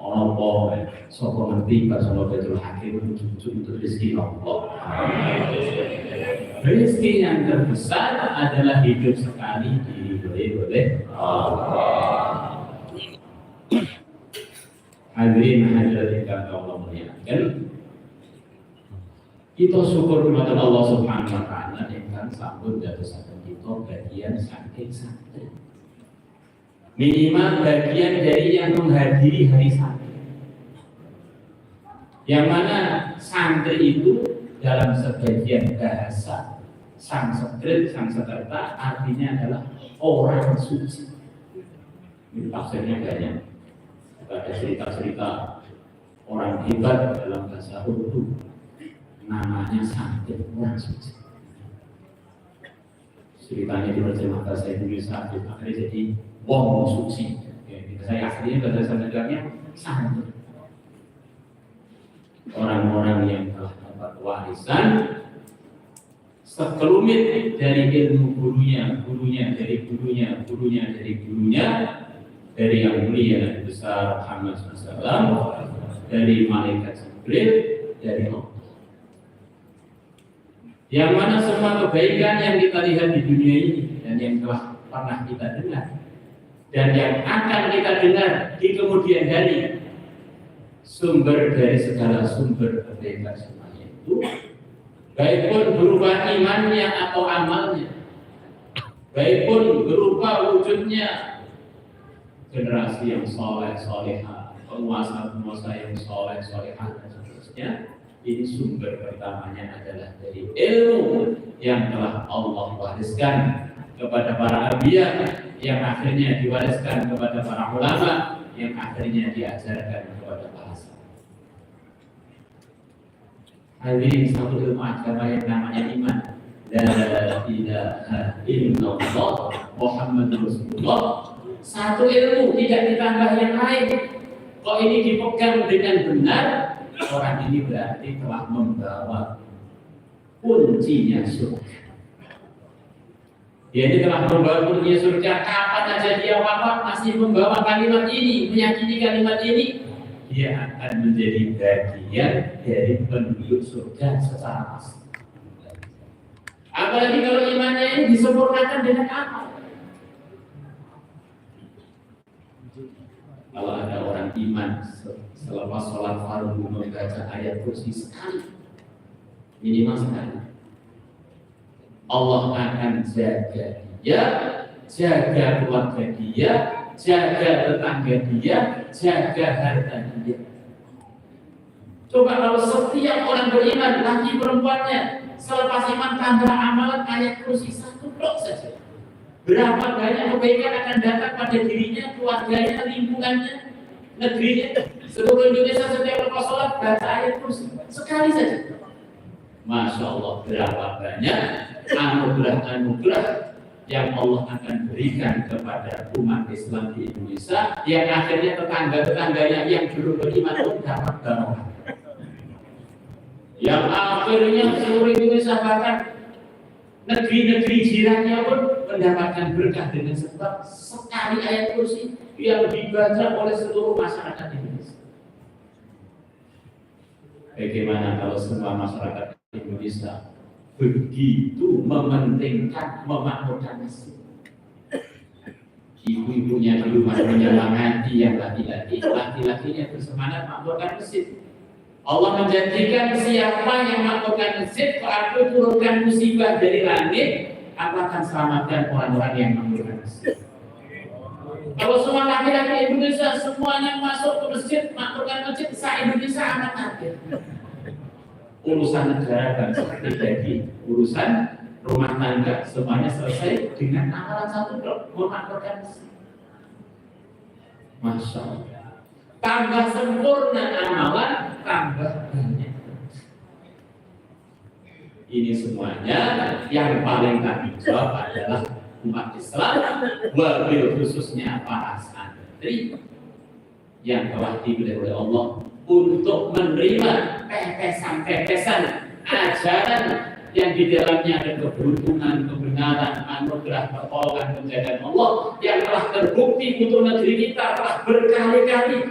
apa sapa ngerti bahasa Baitul Hakim untuk rezeki Allah. Rezeki yang terbesar adalah hidup sekali diridhoi oleh Allah. Hadirin hadirat yang Allah muliakan, kita syukur kepada Allah Subhanahu wa taala yang sampun dadosaken kita bagian saking santri. Minimal bagian dari yang menghadiri hari santri. Yang mana santri itu dalam sebagian bahasa Sanskrit, Sanskerta artinya adalah orang suci. Ini tafsirnya banyak. Ada cerita-cerita orang hebat dalam bahasa Urdu, namanya santri orang suci. Ceritanya diterjemahkan bahasa Indonesia akhirnya jadi wong suci. Saya aslinya bahasa Sanskritnya santri. Orang-orang yang telah dapat warisan sekelumit dari ilmu gurunya, dari gurunya, dari yang mulia Nabi besar Muhammad SAW, dari malaikat Jibril, dari Allah. Yang mana semua kebaikan yang kita lihat di dunia ini dan yang telah pernah kita dengar dan yang akan kita dengar di kemudian hari, sumber dari segala sumber kebaikan semuanya itu, baik pun berupa imannya atau amalnya, baik pun berupa wujudnya generasi yang soleh solehah, penguasa yang soleh solehah dan seterusnya. Ini sumber pertamanya adalah dari ilmu yang telah Allah wariskan kepada para anbiya, yang akhirnya diwariskan kepada para ulama, yang akhirnya diajarkan kepada para sahabat. Hadirin, satu ilmu agama yang namanya iman. La ilaha illallah Muhammadur Rasulullah. Satu ilmu, tidak ditambah yang lain. Kok ini dipegang dengan benar, orang ini berarti telah membawa kuncinya surga. Dia ini telah membawa kuncinya surga. Kapan aja dia wafat masih membawa kalimat ini, meyakini kalimat ini, dia akan menjadi bagian dari penduduk surga secara pasti. Apalagi kalau imannya ini disempurnakan dengan amal. Kalau ada orang iman selepas sholat fardu membaca ayat kursi sekali, minimal sekali, Allah akan jaga dia, jaga keluarga dia, jaga tetangga dia, jaga harta dia. Coba kalau setiap orang beriman, laki perempuannya, selepas iman tambah amalan ayat kursi satu blok saja, berapa banyak kebaikan akan datang pada dirinya, keluarganya, lingkungannya, negerinya. Seluruh Indonesia setiap lepas sholat baca ayat kursi sekali saja. Masya Allah, berapa banyak anugerah-anugerah yang Allah akan berikan kepada umat Islam di Indonesia, yang akhirnya tetangga-tetangganya yang belum beriman pun dapat barokah. Yang akhirnya seluruh Indonesia, bahkan negeri-negeri jirannya pun mendapatkan berkah dengan sebab sekali ayat kursi yang dibaca oleh seluruh masyarakat Indonesia. Bagaimana kalau semua masyarakat Indonesia begitu mementingkan, memakmurkan masjid? Ibu-ibunya di rumah menyemangati yang laki-laki, laki-lakinya bersemangat makmurkan masjid. Allah menjanjikan siapa yang makmurkan masjid, aku turunkan musibah dari langit, aku akan selamatkan orang-orang yang makmurkan masjid. Kalau semua laki-laki Indonesia semuanya masuk ke masjid, makmurkan masjid, se-Indonesia amat kaget. Urusan negara dan seperti jadi urusan rumah tangga semuanya selesai dengan amalan satu blok, memakmurkan masjid. Masya Allah. Tambah sempurna amalan, tambah banyak. Ini semuanya yang paling tanggung jawab adalah umat Islam, wabil khususnya para santri yang telah dipilih oleh Allah untuk menerima pepesan-pepesan ajaran yang di dalamnya ada keberuntungan, kebenaran, anugerah, pertolongan, penjagaan Allah yang telah terbukti untuk negeri kita telah berkali-kali